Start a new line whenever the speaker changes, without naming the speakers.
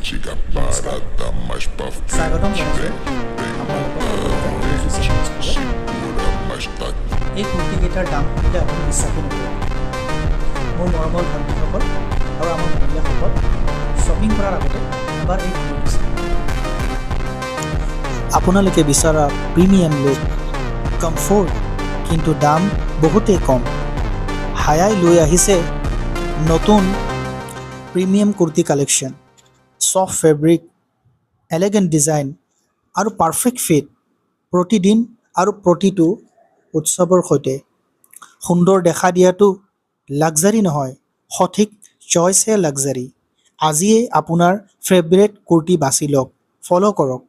Chica parada mais pra
স্বাগতম
frente.
জনাইছোঁ আপোনালোকক
Segura mais tá.
এই কুৰ্তিকেইটাৰ দাম শুনিলে আপুনি বিশ্বাসেই নকৰিব। মোৰ মৰমৰ ভণ্টিসকল আৰু আমাৰ মহিলাসকল শ্বপিং কৰাৰ আগতে এবাৰ এই ভিডিঅ'টো চাওক। আপোনালোকে বিচৰা প্ৰিমিয়াম লুক, কমফৰ্ট, কিন্তু দাম বহুতেই কম। হায়াই লৈ আহিছে নতুন premium kurti collection, soft fabric, elegant design আৰু পাৰফেক্ট ফিট। প্ৰতিদিন আৰু প্ৰতিটো উৎসৱৰ সৈতে সুন্দৰ দেখা দিয়াটো লাক্সাৰী নহয়, সঠিক চইচহে লাক্সাৰী। আজিয়েই আপোনাৰ ফেভৰেট কুৰ্তি বাছি লওক, ফ'ল' কৰক।